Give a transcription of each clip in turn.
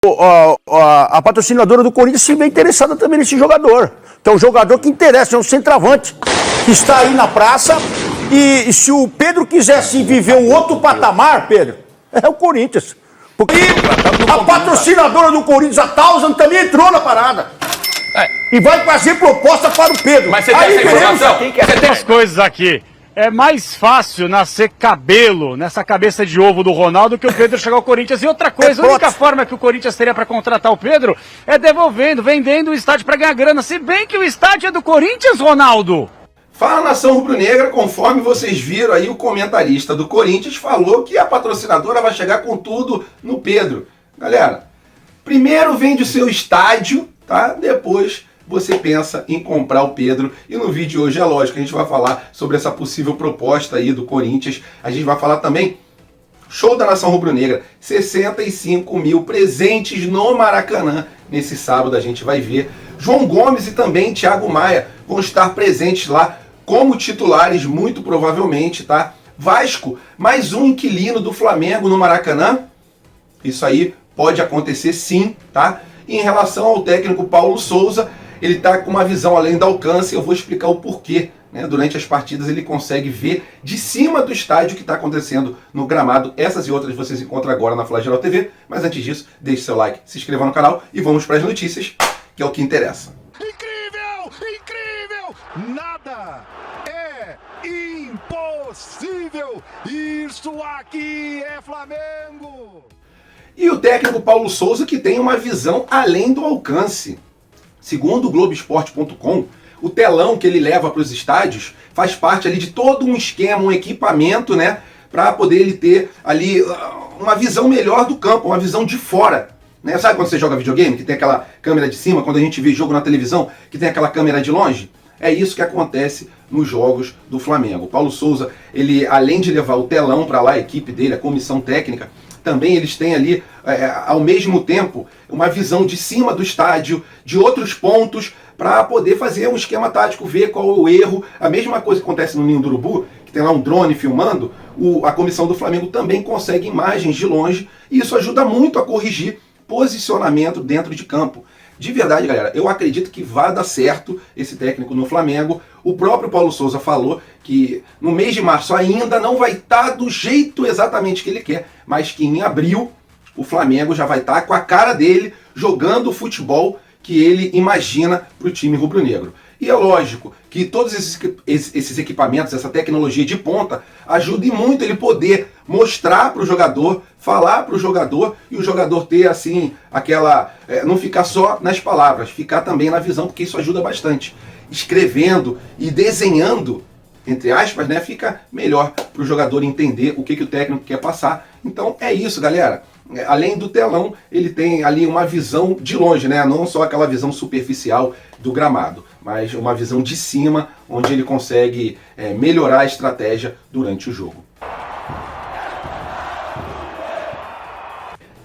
a patrocinadora do Corinthians se vê interessada também nesse jogador. Então, o jogador que interessa é um centroavante que está aí na praça. E se o Pedro quisesse viver um outro patamar, Pedro, é o Corinthians. Porque a patrocinadora do Corinthians, a Thousand, também entrou na parada. E vai fazer proposta para o Pedro. Mas você tem essa informação? Você tem as coisas aqui. É mais fácil nascer cabelo nessa cabeça de ovo do Ronaldo que o Pedro chegar ao Corinthians. E outra coisa, a única forma que o Corinthians teria para contratar o Pedro é devolvendo, vendendo o estádio para ganhar grana. Se bem que o estádio é do Corinthians, Ronaldo. Fala, nação rubro-negra, conforme vocês viram aí, o comentarista do Corinthians falou que a patrocinadora vai chegar com tudo no Pedro. Galera, primeiro vende o seu estádio, tá? Depois você pensa em comprar o Pedro. E no vídeo de hoje, é lógico, a gente vai falar sobre essa possível proposta aí do Corinthians. A gente vai falar também, show da nação rubro-negra, 65 mil presentes no Maracanã. Nesse sábado a gente vai ver. João Gomes e também Thiago Maia vão estar presentes lá como titulares, muito provavelmente, tá? Vasco, mais um inquilino do Flamengo no Maracanã. Isso aí pode acontecer sim, tá? E em relação ao técnico Paulo Souza, ele está com uma visão além do alcance, eu vou explicar o porquê. Né? Durante as partidas ele consegue ver de cima do estádio o que está acontecendo no gramado. Essas e outras vocês encontram agora na Flagel TV. Mas antes disso, deixe seu like, se inscreva no canal e vamos para as notícias, que é o que interessa. Incrível! Incrível! Nada é impossível! Isso aqui é Flamengo! E o técnico Paulo Souza, que tem uma visão além do alcance. Segundo o Globoesporte.com, o telão que ele leva para os estádios faz parte ali de todo um esquema, um equipamento, né, para poder ele ter ali uma visão melhor do campo, uma visão de fora. Né? Sabe quando você joga videogame, que tem aquela câmera de cima, quando a gente vê jogo na televisão, que tem aquela câmera de longe? É isso que acontece nos jogos do Flamengo. O Paulo Souza, ele além de levar o telão para lá, a equipe dele, a comissão técnica, também eles têm ali, ao mesmo tempo, uma visão de cima do estádio, de outros pontos, para poder fazer um esquema tático, ver qual é o erro. A mesma coisa que acontece no Ninho do Urubu, que tem lá um drone filmando, a comissão do Flamengo também consegue imagens de longe, e isso ajuda muito a corrigir posicionamento dentro de campo. De verdade, galera, eu acredito que vai dar certo esse técnico no Flamengo. O próprio Paulo Souza falou que no mês de março ainda não vai estar do jeito exatamente que ele quer, mas que em abril o Flamengo já vai estar com a cara dele jogando o futebol que ele imagina para o time rubro-negro. E é lógico que todos esses equipamentos, essa tecnologia de ponta, ajudem muito ele poder mostrar para o jogador, falar para o jogador e o jogador ter assim, aquela... não ficar só nas palavras, ficar também na visão, porque isso ajuda bastante. Escrevendo e desenhando, entre aspas, né, fica melhor para o jogador entender o que o técnico quer passar. Então é isso, galera. Além do telão, ele tem ali uma visão de longe, né? Não só aquela visão superficial do gramado, mas uma visão de cima, onde ele consegue melhorar a estratégia durante o jogo.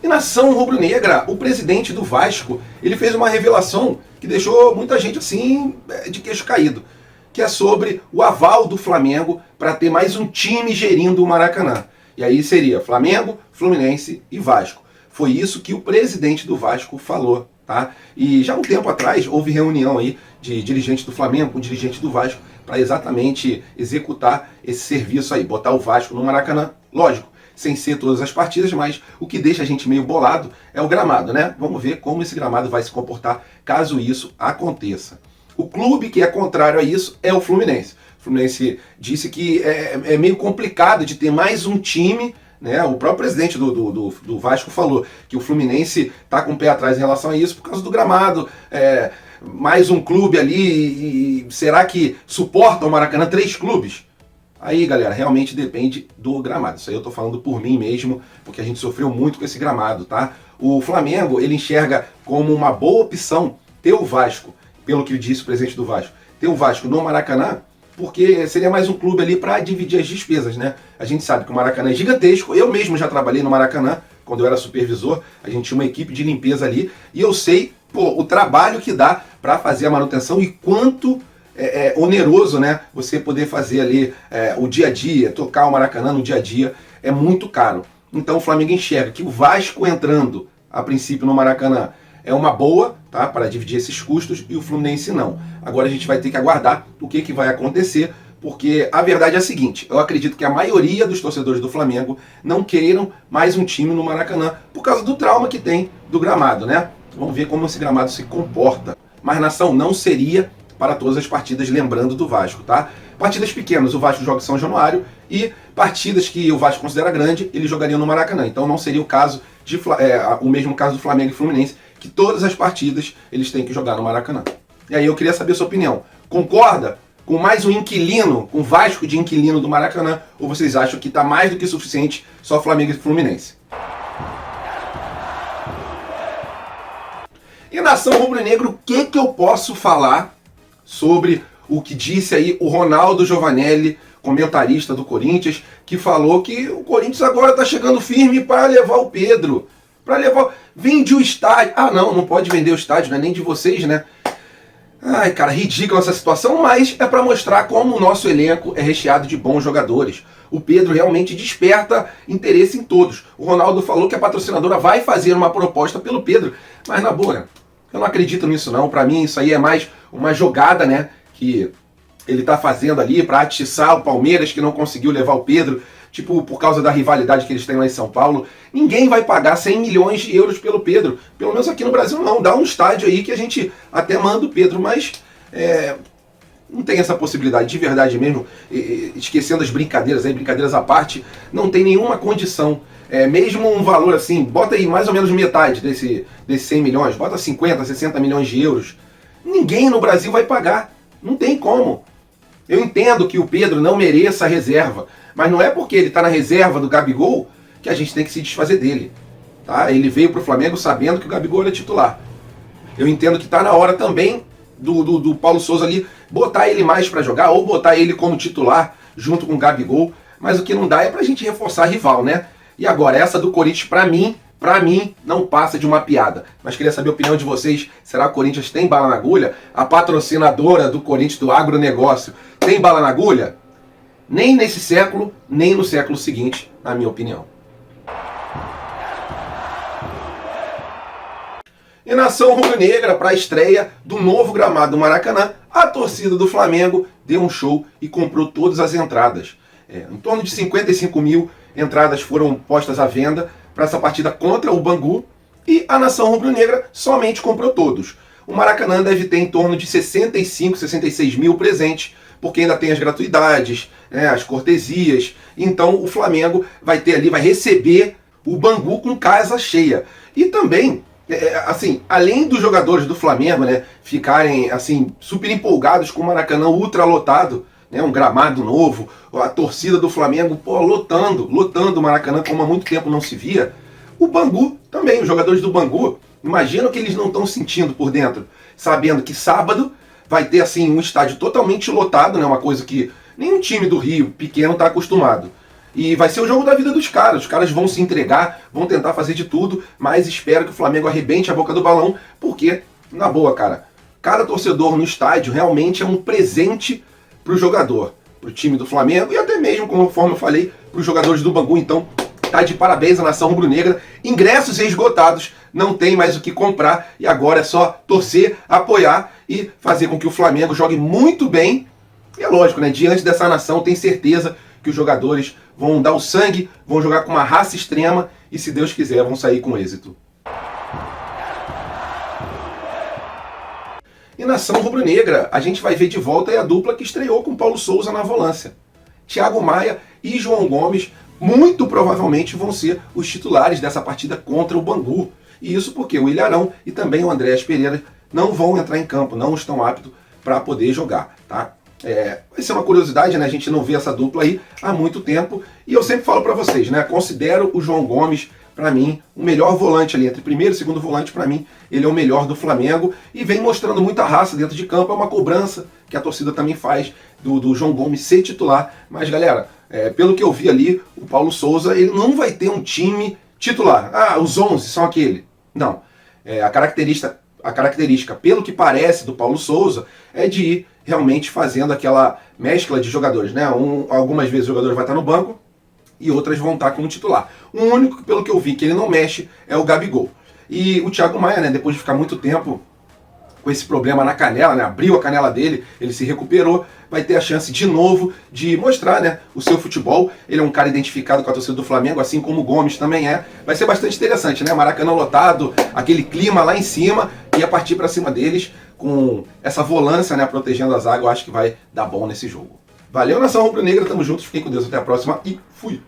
E nação rubro-negra, o presidente do Vasco, ele fez uma revelação que deixou muita gente assim de queixo caído, que é sobre o aval do Flamengo para ter mais um time gerindo o Maracanã. E aí seria Flamengo, Fluminense e Vasco. Foi isso que o presidente do Vasco falou, tá? E já um tempo atrás houve reunião aí de dirigentes do Flamengo com dirigentes do Vasco para exatamente executar esse serviço aí, botar o Vasco no Maracanã. Lógico, sem ser todas as partidas, mas o que deixa a gente meio bolado é o gramado, né? Vamos ver como esse gramado vai se comportar caso isso aconteça. O clube que é contrário a isso é o Fluminense. O Fluminense disse que é meio complicado de ter mais um time, né? O próprio presidente do Vasco falou que o Fluminense está com o pé atrás em relação a isso por causa do gramado. Mais um clube ali, e será que suporta o Maracanã 3 clubes? Aí, galera, realmente depende do gramado. Isso aí eu tô falando por mim mesmo, porque a gente sofreu muito com esse gramado, tá? O Flamengo, ele enxerga como uma boa opção ter o Vasco, pelo que disse o presidente do Vasco, ter o Vasco no Maracanã, porque seria mais um clube ali para dividir as despesas, né? A gente sabe que o Maracanã é gigantesco, eu mesmo já trabalhei no Maracanã, quando eu era supervisor, a gente tinha uma equipe de limpeza ali, e eu sei, o trabalho que dá para fazer a manutenção e quanto é oneroso, né? Você poder fazer ali o dia a dia, tocar o Maracanã no dia a dia, é muito caro. Então o Flamengo enxerga que o Vasco entrando a princípio no Maracanã é uma boa, tá, para dividir esses custos, e o Fluminense não. Agora a gente vai ter que aguardar o que vai acontecer, porque a verdade é a seguinte: eu acredito que a maioria dos torcedores do Flamengo não queiram mais um time no Maracanã por causa do trauma que tem do gramado, né? Vamos ver como esse gramado se comporta. Mas, nação, não seria para todas as partidas, lembrando do Vasco, tá? Partidas pequenas, o Vasco joga em São Januário, e partidas que o Vasco considera grande, ele jogaria no Maracanã. Então não seria o caso o mesmo caso do Flamengo e Fluminense, que todas as partidas eles têm que jogar no Maracanã. E aí eu queria saber a sua opinião. Concorda com mais um inquilino, com o Vasco de inquilino do Maracanã, ou vocês acham que está mais do que suficiente só Flamengo e Fluminense? E nação rubro-negro, o que eu posso falar sobre o que disse aí o Ronaldo Giovanelli, comentarista do Corinthians, que falou que o Corinthians agora está chegando firme para levar o Pedro. Para levar... Vende o estádio. Ah, não pode vender o estádio, não é nem de vocês, né? Ai, cara, ridícula essa situação, mas é para mostrar como o nosso elenco é recheado de bons jogadores. O Pedro realmente desperta interesse em todos. O Ronaldo falou que a patrocinadora vai fazer uma proposta pelo Pedro, mas na boa, né? Eu não acredito nisso não. Para mim isso aí é mais uma jogada, né, que ele tá fazendo ali para atiçar o Palmeiras, que não conseguiu levar o Pedro, tipo, por causa da rivalidade que eles têm lá em São Paulo. Ninguém vai pagar 100 milhões de euros pelo Pedro. Pelo menos aqui no Brasil não. Dá um estádio aí que a gente até manda o Pedro, mas não tem essa possibilidade, de verdade mesmo. Esquecendo as brincadeiras aí, brincadeiras à parte, não tem nenhuma condição. Mesmo um valor assim, bota aí mais ou menos metade desses 100 milhões, bota 50, 60 milhões de euros. Ninguém no Brasil vai pagar. Não tem como. Eu entendo que o Pedro não mereça a reserva, mas não é porque ele está na reserva do Gabigol que a gente tem que se desfazer dele. Tá? Ele veio para o Flamengo sabendo que o Gabigol era titular. Eu entendo que está na hora também do Paulo Souza ali botar ele mais para jogar, ou botar ele como titular junto com o Gabigol, mas o que não dá é para a gente reforçar a rival, né? E agora, essa do Corinthians, para mim, não passa de uma piada. Mas queria saber a opinião de vocês. Será que o Corinthians tem bala na agulha? A patrocinadora do Corinthians, do agronegócio, tem bala na agulha? Nem nesse século, nem no século seguinte, na minha opinião. E nação rubro-negra, para a estreia do novo gramado do Maracanã, a torcida do Flamengo deu um show e comprou todas as entradas. Em torno de 55 mil entradas foram postas à venda para essa partida contra o Bangu, e a nação rubro-negra somente comprou todos. O Maracanã deve ter em torno de 65, 66 mil presentes, porque ainda tem as gratuidades, né, as cortesias. Então o Flamengo vai ter ali, vai receber o Bangu com casa cheia. E também, assim, além dos jogadores do Flamengo, né, ficarem assim super empolgados com o Maracanã ultra lotado, né, um gramado novo, a torcida do Flamengo lotando o Maracanã como há muito tempo não se via, o Bangu também, os jogadores do Bangu, imagino que eles não estão sentindo por dentro, sabendo que sábado vai ter assim um estádio totalmente lotado, né, uma coisa que nenhum time do Rio pequeno está acostumado. E vai ser o jogo da vida dos caras. Os caras vão se entregar, vão tentar fazer de tudo, mas espero que o Flamengo arrebente a boca do balão, porque, na boa, cara, cada torcedor no estádio realmente é um presente para o jogador, para o time do Flamengo e até mesmo, conforme eu falei, para os jogadores do Bangu. Então, tá de parabéns a nação rubro-negra. Ingressos esgotados, não tem mais o que comprar e agora é só torcer, apoiar e fazer com que o Flamengo jogue muito bem. E é lógico, né? Diante dessa nação, tem certeza que os jogadores vão dar o sangue, vão jogar com uma raça extrema e, se Deus quiser, vão sair com êxito. E nação rubro-negra, a gente vai ver de volta a dupla que estreou com Paulo Souza na volância. Thiago Maia e João Gomes muito provavelmente vão ser os titulares dessa partida contra o Bangu. E isso porque o Ilharão e também o Andréas Pereira não vão entrar em campo, não estão aptos para poder jogar, tá? Vai ser uma curiosidade, né? A gente não vê essa dupla aí há muito tempo. E eu sempre falo para vocês, né? Considero o João Gomes, para mim, o melhor volante ali. Entre primeiro e segundo volante, para mim, ele é o melhor do Flamengo. E vem mostrando muita raça dentro de campo. É uma cobrança que a torcida também faz do João Gomes ser titular. Mas, galera, pelo que eu vi ali, o Paulo Souza, ele não vai ter um time titular. Ah, os 11 são aquele. Não. A característica, pelo que parece, do Paulo Souza, é de ir realmente fazendo aquela mescla de jogadores, né? Algumas vezes o jogador vai estar no banco e outras vão estar como titular. O único, pelo que eu vi, que ele não mexe é o Gabigol. E o Thiago Maia, né, depois de ficar muito tempo com esse problema na canela, né, abriu a canela dele, ele se recuperou, vai ter a chance de novo de mostrar, né, o seu futebol. Ele é um cara identificado com a torcida do Flamengo, assim como o Gomes também é. Vai ser bastante interessante, né? Maracanã lotado, aquele clima lá em cima, e a partir para cima deles com essa volância, né, protegendo a zaga, eu acho que vai dar bom nesse jogo. Valeu, Nação Rubro-Negra, tamo juntos, fiquem com Deus, até a próxima e fui!